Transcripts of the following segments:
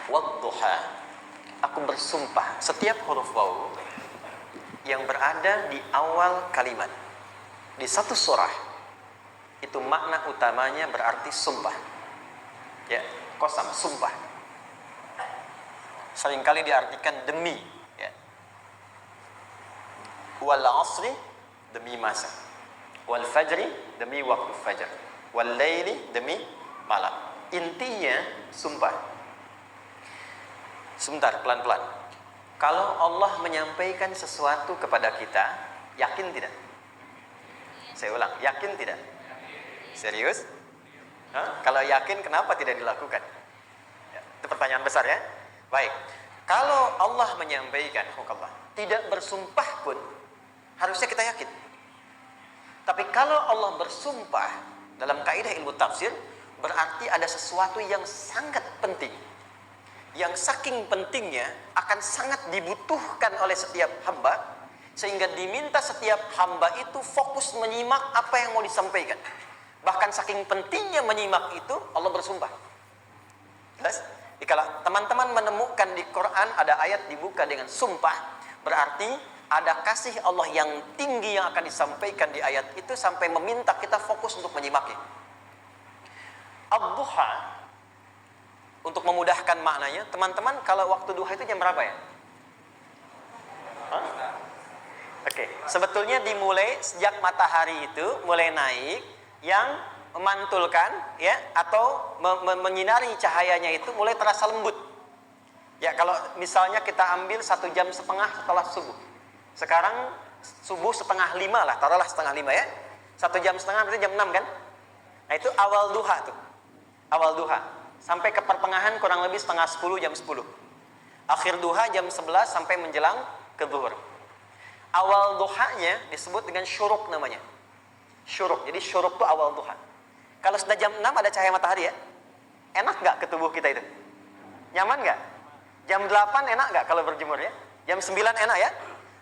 Wadduha, aku bersumpah. Setiap huruf waw yang berada di awal kalimat di satu surah itu makna utamanya berarti sumpah. Ya, qasam, sumpah. Seringkali diartikan demi, ya. Wal asri, demi masa. Wal fajri, demi waktu fajar. Wal laili, demi malam. Intinya sumpah. Sebentar, pelan-pelan. Kalau Allah menyampaikan sesuatu kepada kita, yakin tidak? Saya ulang, yakin tidak? Serius? Hah? Kalau yakin, kenapa tidak dilakukan? Ya, itu pertanyaan besar, ya. Baik, kalau Allah menyampaikan, Allah tidak bersumpah pun harusnya kita yakin. Tapi kalau Allah bersumpah dalam kaidah ilmu tafsir, berarti ada sesuatu yang sangat penting, yang saking pentingnya akan sangat dibutuhkan oleh setiap hamba, sehingga diminta setiap hamba itu fokus menyimak apa yang mau disampaikan. Bahkan saking pentingnya menyimak itu, Allah bersumpah. Jelas? Jadi kalau teman-teman menemukan di Quran ada ayat dibuka dengan sumpah, berarti ada kasih Allah yang tinggi yang akan disampaikan di ayat itu sampai meminta kita fokus untuk menyimaknya. Ad-duha, untuk memudahkan maknanya, teman-teman kalau waktu duha itu jam berapa ya? Oke, sebetulnya dimulai sejak matahari itu mulai naik, yang memantulkan, ya, atau menyinari cahayanya itu mulai terasa lembut. Ya, kalau misalnya kita ambil 1,5 jam setelah subuh. Sekarang subuh 4:30 lah, taruhlah 4:30 ya. 1,5 jam berarti jam 6 kan? Nah, itu awal duha tuh. Awal duha. Sampai ke pertengahan kurang lebih 9:30, jam 10. Akhir duha jam 11 sampai menjelang ke zuhur. Awal duhanya disebut dengan syuruk namanya. Syuruk. Jadi syuruk itu awal duha. Kalau sudah jam 6 ada cahaya matahari ya. Enak nggak ke tubuh kita itu? Nyaman nggak? Jam 8 enak nggak kalau berjemur ya? Jam 9 enak ya?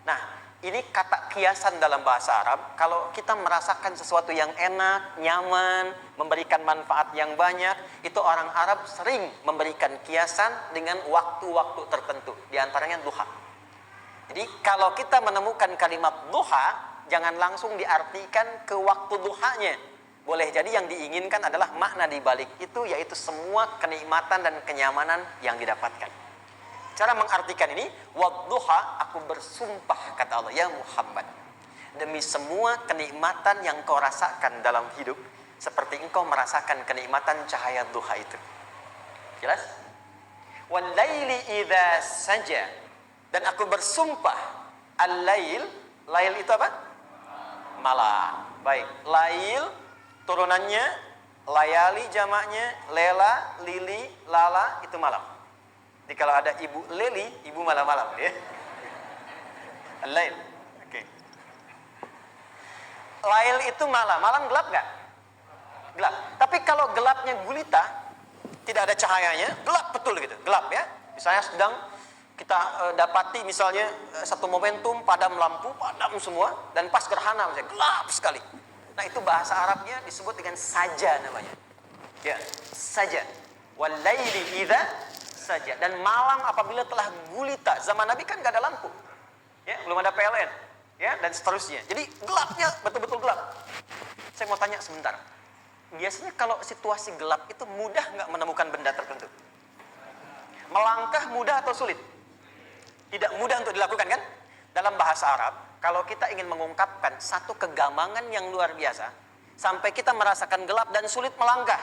Nah, ini kata kiasan dalam bahasa Arab. Kalau kita merasakan sesuatu yang enak, nyaman, memberikan manfaat yang banyak, itu orang Arab sering memberikan kiasan dengan waktu-waktu tertentu. Di antaranya duha. Jadi kalau kita menemukan kalimat duha, jangan langsung diartikan ke waktu duhanya. Boleh jadi yang diinginkan adalah makna di balik itu, yaitu semua kenikmatan dan kenyamanan yang didapatkan. Cara mengartikan ini, wadduha, aku bersumpah, kata Allah, ya Muhammad, demi semua kenikmatan yang kau rasakan dalam hidup, seperti engkau merasakan kenikmatan cahaya duha itu. Jelas? Wal laili idza saja, dan aku bersumpah, al-lail, lail itu apa? Malam. Baik, lail turunannya, layali jamaknya, lela, lili, lala, itu malam. Jadi kalau ada ibu leli, ibu malam-malam ya. Al-lail. Oke. Lail itu malam. Malam gelap nggak? Gelap. Tapi kalau gelapnya gulita, tidak ada cahayanya, gelap betul gitu. Gelap ya. Misalnya sedang kita dapati misalnya satu momentum padam lampu, padam semua, dan pas gerhana misalnya gelap sekali. Nah, itu bahasa Arabnya disebut dengan saja namanya. Ya, saja. Wal laili idza saja. Dan malam apabila telah gulita. Zaman Nabi kan enggak ada lampu. Ya, belum ada PLN. Ya, dan seterusnya. Jadi gelapnya betul-betul gelap. Saya mau tanya sebentar. Biasanya kalau situasi gelap itu mudah enggak menemukan benda tertentu? Melangkah mudah atau sulit? Tidak mudah untuk dilakukan kan? Dalam bahasa Arab, kalau kita ingin mengungkapkan satu kegamangan yang luar biasa, sampai kita merasakan gelap dan sulit melangkah.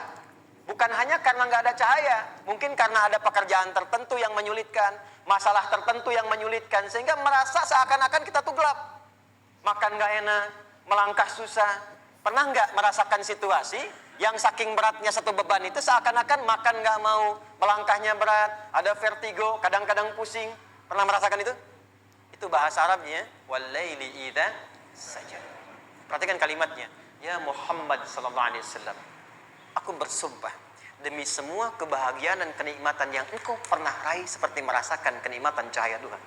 Bukan hanya karena nggak ada cahaya, mungkin karena ada pekerjaan tertentu yang menyulitkan, masalah tertentu yang menyulitkan, sehingga merasa seakan-akan kita tuh gelap. Makan nggak enak, melangkah susah. Pernah nggak merasakan situasi yang saking beratnya satu beban itu seakan-akan makan nggak mau, melangkahnya berat, ada vertigo, kadang-kadang pusing. Pernah merasakan itu? Itu bahasa Arabnya, wal-laili idza saja. Perhatikan kalimatnya, ya Muhammad sallallahu alaihi wasallam, aku bersumpah demi semua kebahagiaan dan kenikmatan yang engkau pernah raih, seperti merasakan kenikmatan cahaya duha.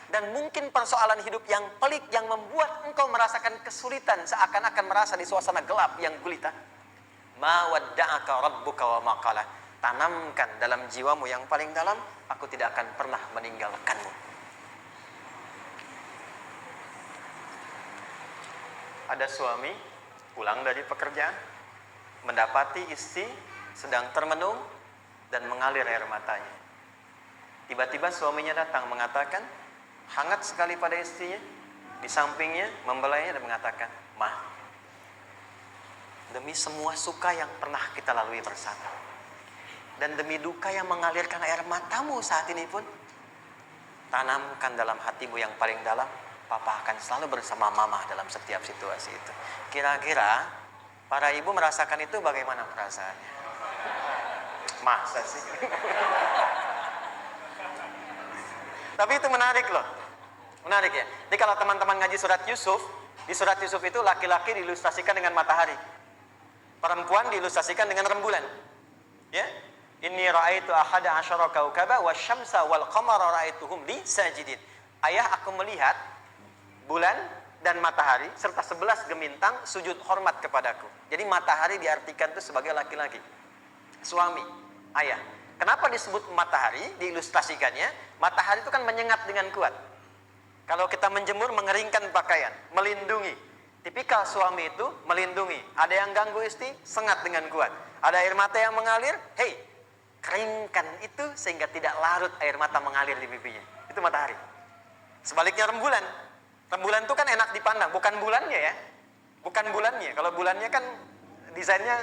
Dan mungkin persoalan hidup yang pelik yang membuat engkau merasakan kesulitan, seakan-akan merasa di suasana gelap yang gulita. Ma wadda'aka rabbuka wa ma qala. tanamkan dalam jiwamu yang paling dalam, aku tidak akan pernah meninggalkanmu. Ada suami pulang dari pekerjaan, mendapati istri sedang termenung dan mengalir air matanya. Tiba-tiba suaminya datang mengatakan, hangat sekali pada istrinya, di sampingnya membelainya dan mengatakan, "Ma, demi semua suka yang pernah kita lalui bersama, dan demi duka yang mengalirkan air matamu saat ini pun, tanamkan dalam hatimu yang paling dalam, Papa akan selalu bersama Mama dalam setiap situasi itu." Kira-kira para ibu merasakan itu bagaimana perasaannya? Masa sih? Tapi itu menarik loh. Menarik ya. Jadi kalau teman-teman ngaji surat Yusuf, di surat Yusuf itu laki-laki diilustrasikan dengan matahari, perempuan diilustrasikan dengan rembulan. Ya. Inni ra'aitu ahada asyara kaukaba wasyamsa wal qamara ra'aituhum li sajidin. Ayah, aku melihat bulan dan matahari serta 11 gemintang sujud hormat kepadaku. Jadi matahari diartikan itu sebagai laki-laki, suami, ayah. Kenapa disebut matahari? Diilustrasikannya, matahari itu kan menyengat dengan kuat. Kalau kita menjemur, mengeringkan pakaian, melindungi. Tipikal suami itu melindungi. Ada yang ganggu istri, sengat dengan kuat. Ada air mata yang mengalir, hei, keringkan itu sehingga tidak larut air mata mengalir di pipinya. Itu matahari. Sebaliknya rembulan. Rembulan itu kan enak dipandang, bukan bulannya ya. Bukan bulannya. Kalau bulannya kan desainnya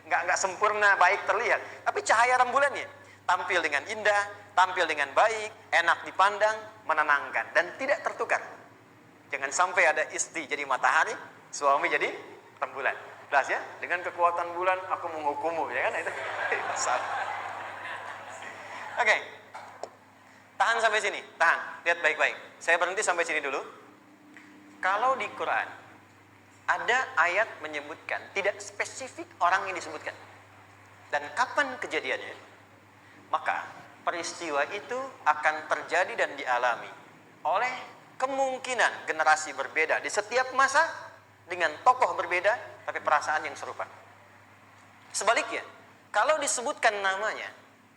nggak sempurna, baik terlihat. Tapi cahaya rembulannya tampil dengan indah, tampil dengan baik, enak dipandang, menenangkan, dan tidak tertukar. Jangan sampai ada istri jadi matahari, suami jadi rembulan. Jelas ya? Dengan kekuatan bulan aku menghukummu, ya kan? Itu. Oke. Tahan sampai sini, tahan. Lihat baik-baik. Saya berhenti sampai sini dulu. Kalau di Quran ada ayat menyebutkan, tidak spesifik orang yang disebutkan dan kapan kejadiannya, maka peristiwa itu akan terjadi dan dialami oleh kemungkinan generasi berbeda di setiap masa dengan tokoh berbeda tapi perasaan yang serupa. Sebaliknya, kalau disebutkan namanya,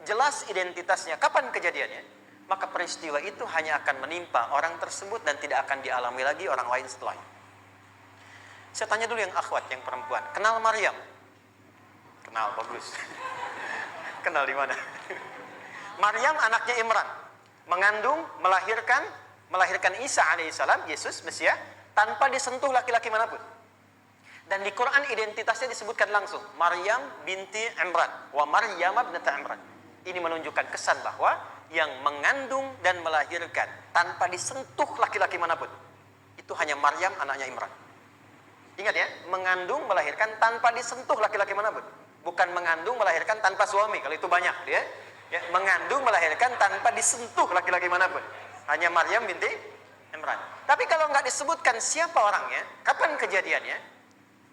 jelas identitasnya, kapan kejadiannya, maka peristiwa itu hanya akan menimpa orang tersebut dan tidak akan dialami lagi orang lain setelahnya. Saya tanya dulu yang akhwat, yang perempuan, kenal Maryam? Kenal, bagus. Kenal di mana? Maryam anaknya Imran, mengandung, melahirkan Isa alaihissalam, Yesus Mesias, tanpa disentuh laki-laki manapun. Dan di Quran identitasnya disebutkan langsung, Maryam binti Imran, wa Maryam ibnata Imran. Ini menunjukkan kesan bahwa yang mengandung dan melahirkan tanpa disentuh laki-laki manapun, itu hanya Maryam anaknya Imran. Ingat ya, mengandung, melahirkan tanpa disentuh laki-laki manapun. Bukan mengandung, melahirkan tanpa suami, kalau itu banyak ya. Ya, mengandung, melahirkan tanpa disentuh laki-laki manapun. Hanya Maryam binti Imran. Tapi kalau nggak disebutkan siapa orangnya, kapan kejadiannya,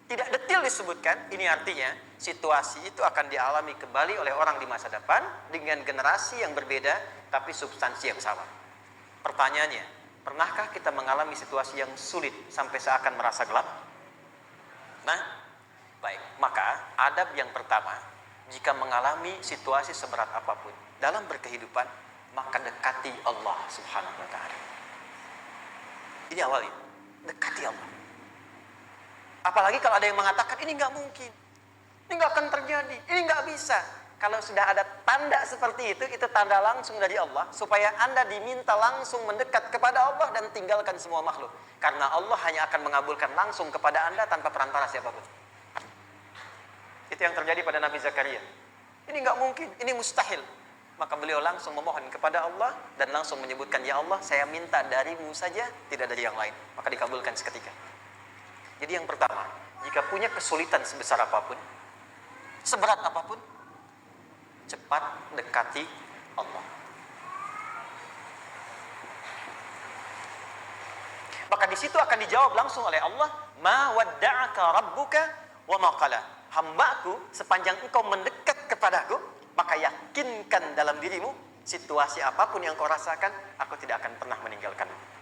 tidak detail disebutkan, ini artinya situasi itu akan dialami kembali oleh orang di masa depan dengan generasi yang berbeda tapi substansi yang sama. Pertanyaannya, pernahkah kita mengalami situasi yang sulit sampai seakan merasa gelap? Nah, baik, maka adab yang pertama, jika mengalami situasi seberat apapun dalam berkehidupan, maka dekati Allah Subhanahu wa ta'ala. Ini awalnya, dekati Allah. Apalagi kalau ada yang mengatakan ini nggak mungkin, ini nggak akan terjadi, ini nggak bisa. Kalau sudah ada tanda seperti itu tanda langsung dari Allah supaya Anda diminta langsung mendekat kepada Allah dan tinggalkan semua makhluk. Karena Allah hanya akan mengabulkan langsung kepada Anda tanpa perantara siapapun. Itu yang terjadi pada Nabi Zakaria. Ini nggak mungkin, ini mustahil. Maka beliau langsung memohon kepada Allah dan langsung menyebutkan, ya Allah, saya minta darimu saja, tidak dari yang lain. Maka dikabulkan seketika. Jadi yang pertama, jika punya kesulitan sebesar apapun, seberat apapun, cepat dekati Allah. Maka di situ akan dijawab langsung oleh Allah, ma wadda'aka rabbuka wa ma qala. Hambaku, sepanjang engkau mendekat kepadaku, maka yakinkan dalam dirimu, situasi apapun yang kau rasakan, aku tidak akan pernah meninggalkanmu.